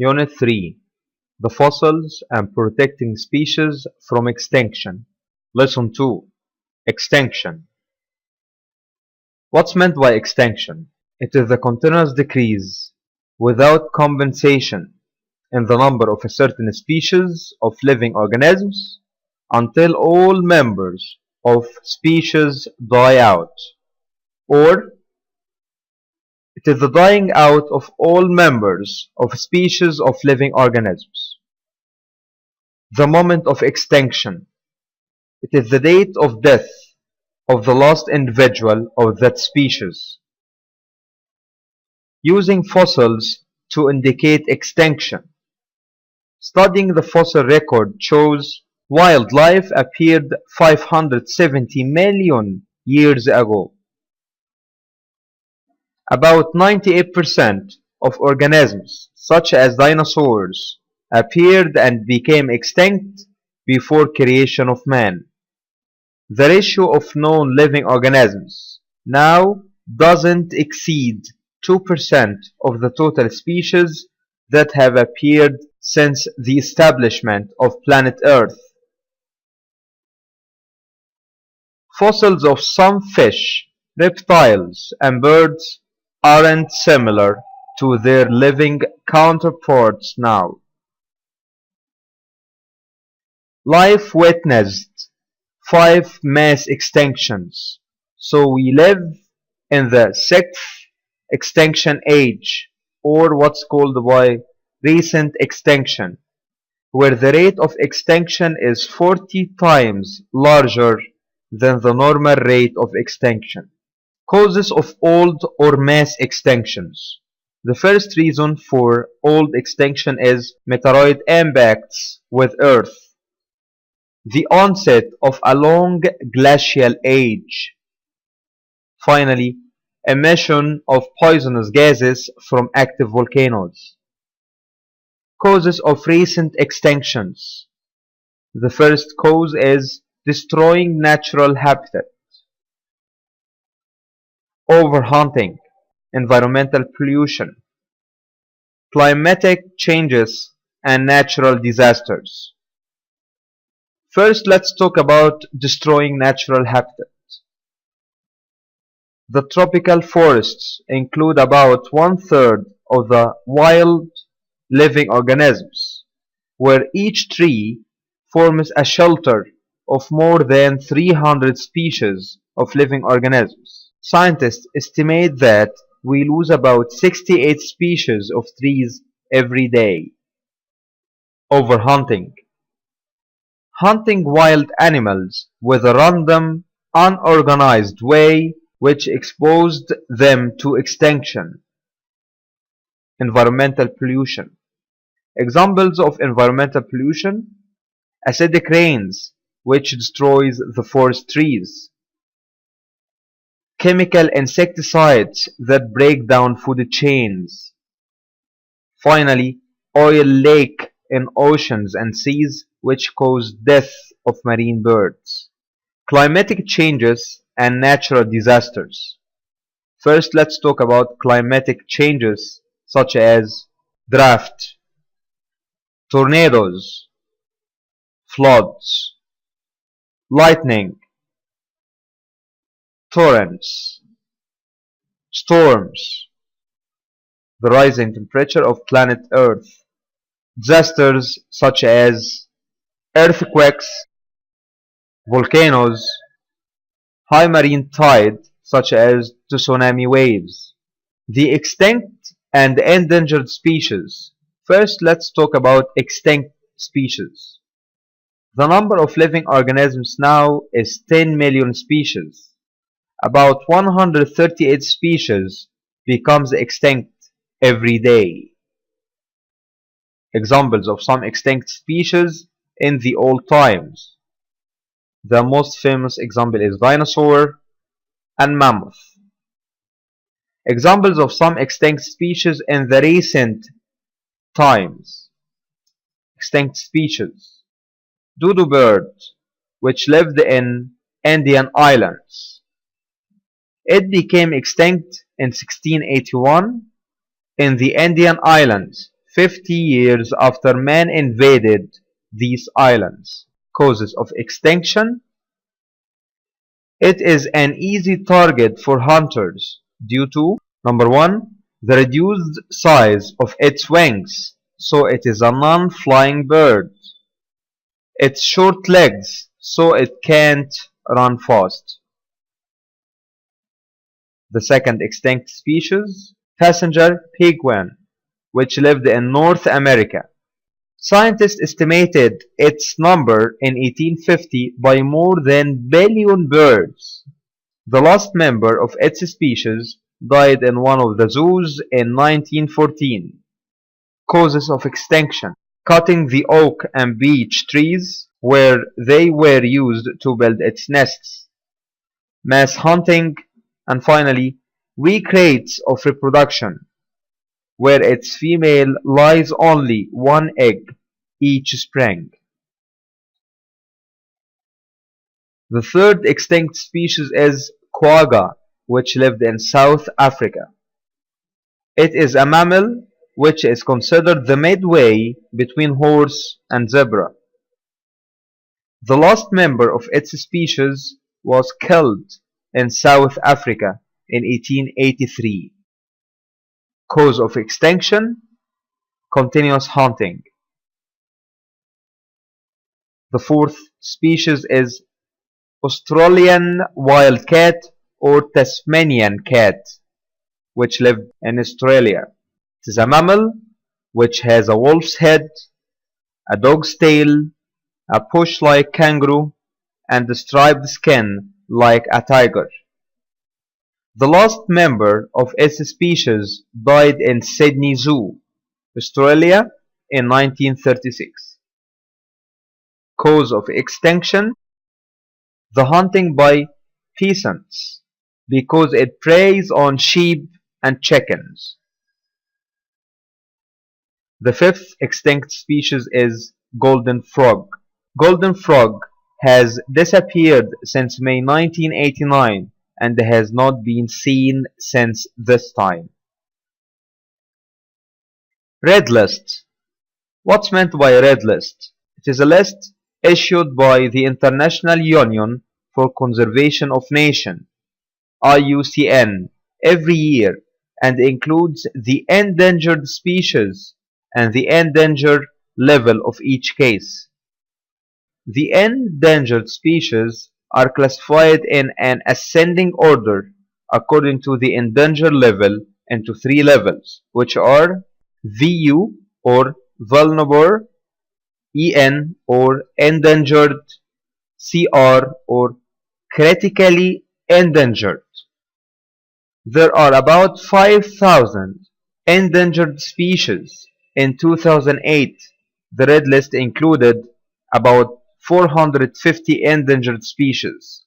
Unit 3. The fossils and protecting species from extinction. Lesson 2. Extinction. What's meant by extinction? It is the continuous decrease, without compensation, in the number of a certain species of living organisms until all members of species die out, or it is the dying out of all members of species of living organisms. The moment of extinction. It is the date of death of the last individual of that species. Using fossils to indicate extinction. Studying the fossil record shows wildlife appeared 570 million years ago. About 98% of organisms, such as dinosaurs, appeared and became extinct before creation of man. The ratio of known living organisms now doesn't exceed 2% of the total species that have appeared since the establishment of planet Earth. Fossils of some fish, reptiles, and birds aren't similar to their living counterparts now. Life witnessed 5 mass extinctions, so we live in the 6th extinction age, or what's called by recent extinction, where the rate of extinction is 40 times larger than the normal rate of extinction. Causes of old or mass extinctions. The first reason for old extinction is meteoroid impacts with Earth. The onset of a long glacial age. Finally, emission of poisonous gases from active volcanoes. Causes of recent extinctions. The first cause is destroying natural habitat. Overhunting, environmental pollution, climatic changes, and natural disasters. First, let's talk about destroying natural habitat. The tropical forests include about 1/3 of the wild living organisms, where each tree forms a shelter of more than 300 species of living organisms. Scientists estimate that we lose about 68 species of trees every day. Overhunting. Hunting wild animals with a random, unorganized way which exposed them to extinction. Environmental pollution. Examples of environmental pollution: acidic rains, which destroys the forest trees. Chemical insecticides that break down food chains. Finally, oil leak in oceans and seas, which cause death of marine birds. Climatic changes and natural disasters. First, let's talk about climatic changes such as drought, tornadoes, floods, lightning, torrents, storms, the rising temperature of planet Earth, disasters such as earthquakes, volcanoes, high marine tide such as tsunami waves. The extinct and endangered species. First, let's talk about extinct species. The number of living organisms now is 10 million species. About 138 species becomes extinct every day. Examples of some extinct species in the old times. The most famous example is dinosaur and mammoth. Examples of some extinct species in the recent times. Extinct species. Dodo bird, which lived in Indian islands. It became extinct in 1681 in the Indian islands 50 years after man invaded these islands. Causes of extinction. It is an easy target for hunters due to number 1, the reduced size of its wings, so it is a non-flying bird. Its short legs, so it can't run fast. The second extinct species, passenger penguin, which lived in North America. Scientists estimated its number in 1850 by more than billion birds. The last member of its species died in one of the zoos in 1914. Causes of extinction. Cutting the oak and beech trees where they were used to build its nests. Mass hunting. And finally, weak rates of reproduction, where its female lays only one egg each spring. The third extinct species is quagga, which lived in South Africa. It is a mammal which is considered the midway between horse and zebra. The last member of its species was killed in South Africa in 1883. Cause of extinction, continuous hunting. The fourth species is Australian wildcat or Tasmanian cat, which lived in Australia. It is a mammal which has a wolf's head, a dog's tail, a push like kangaroo, and a striped skin like a tiger. The last member of its species died in Sydney Zoo, Australia in 1936. Cause of extinction, the hunting by peasants, because it preys on sheep and chickens. The fifth extinct species is golden frog. Golden frog has disappeared since May 1989 and has not been seen since this time. Red list. What's meant by red list? It is a list issued by the International Union for Conservation of Nations (IUCN) every year and includes the endangered species and the endangered level of each case. The endangered species are classified in an ascending order according to the endangered level into 3 levels, which are VU or vulnerable, EN or endangered, CR or critically endangered. There are about 5,000 endangered species. In 2008, the red list included about 450 endangered species.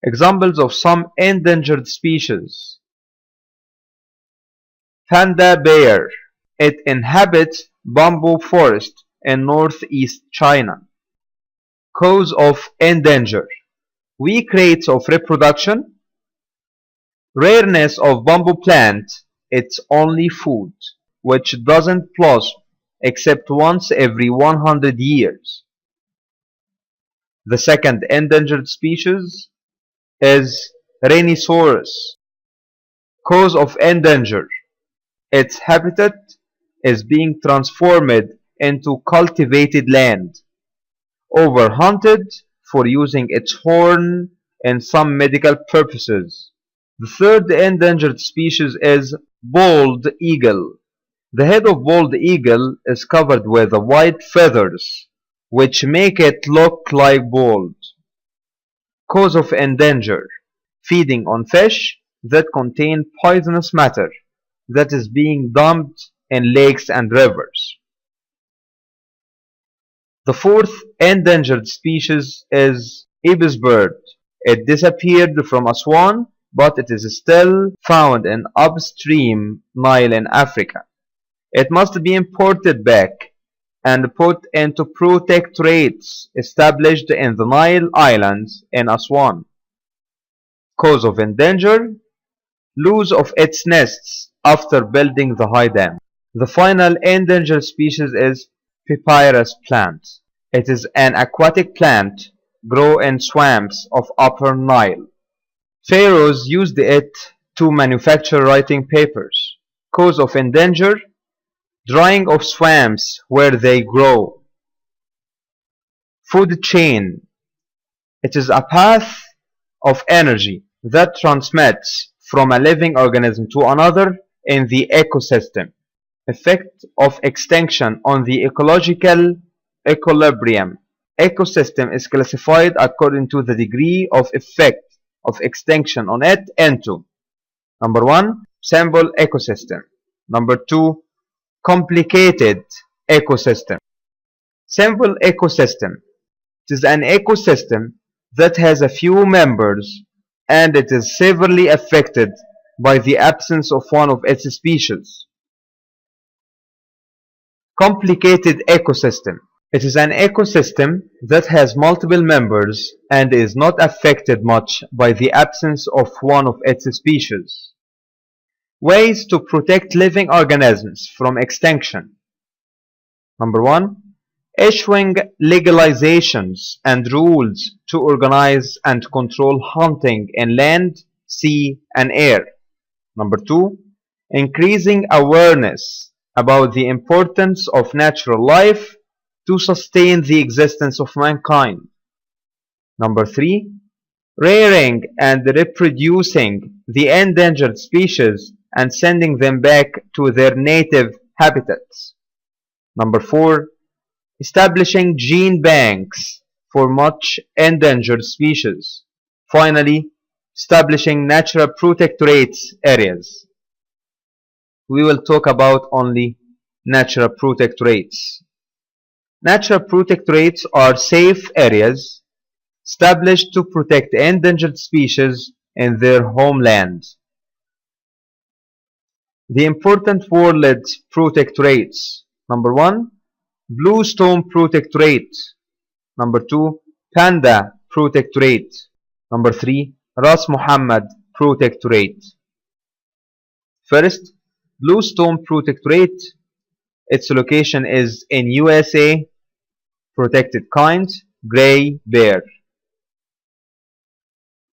Examples of some endangered species. Panda bear. It inhabits bamboo forest in northeast China. Cause of endanger. Weak rates of reproduction. Rareness of bamboo plant, its only food, which doesn't blossom except once every 100 years. The second endangered species is Rhinoceros. Cause of endanger. Its habitat is being transformed into cultivated land, overhunted for using its horn in some medical purposes. The third endangered species is bald eagle. The head of bald eagle is covered with white feathers, which make it look like bald. Cause of endanger. Feeding on fish that contain poisonous matter that is being dumped in lakes and rivers. The fourth endangered species is ibis bird. It disappeared from Aswan, but it is still found in upstream Nile in Africa. It must be imported back and put into protectorates established in the Nile Islands in Aswan. Cause of endanger. Loss of its nests after building the high dam. The final endangered species is papyrus plant. It is an aquatic plant grow in swamps of Upper Nile. Pharaohs used it to manufacture writing papers. Cause of endangered: drying of swamps where they grow. Food chain: it is a path of energy that transmits from a living organism to another in the ecosystem. Effect of extinction on the ecological equilibrium. Ecosystem is classified according to the degree of effect of extinction on it into: number 1, simple ecosystem; number 2, complicated ecosystem. Simple ecosystem: it is an ecosystem that has a few members and it is severely affected by the absence of one of its species. Complicated ecosystem: it is an ecosystem that has multiple members and is not affected much by the absence of one of its species. Ways to protect living organisms from extinction. Number 1, issuing legalizations and rules to organize and control hunting in land, sea, and air. Number 2, increasing awareness about the importance of natural life to sustain the existence of mankind. Number 3, rearing and reproducing the endangered species and sending them back to their native habitats. Number 4, establishing gene banks for much endangered species. Finally, establishing natural protectorates areas. We will talk about only natural protectorates. Natural protectorates are safe areas established to protect endangered species in their homeland. The important world protectorates. Number 1, Bluestone Protectorate. Number 2, Panda Protectorate. Number 3, Ras Muhammad Protectorate. First, Bluestone Protectorate. Its location is in USA. Protected kind, gray bear.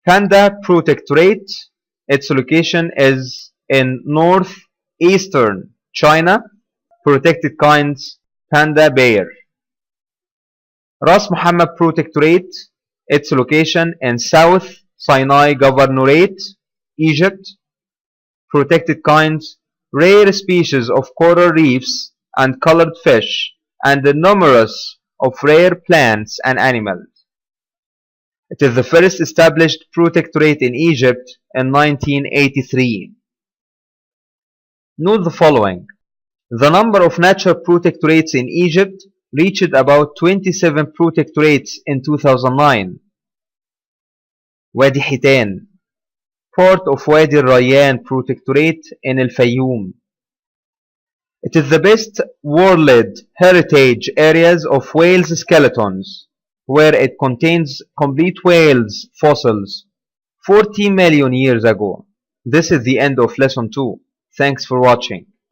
Panda Protectorate. Its location is in northeastern China. Protected kinds, panda bear. Ras Muhammad Protectorate. Its location in South Sinai Governorate, Egypt. Protected kinds, rare species of coral reefs and colored fish, and numerous of rare plants and animals. It is the first established protectorate in Egypt in 1983. Note the following. The number of natural protectorates in Egypt reached about 27 protectorates in 2009. Wadi Hitan, part of Wadi Rayyan Protectorate in El Fayoum. It is the best world heritage areas of whales skeletons, where it contains complete whales fossils 40 million years ago. This is the end of lesson 2. Thanks for watching.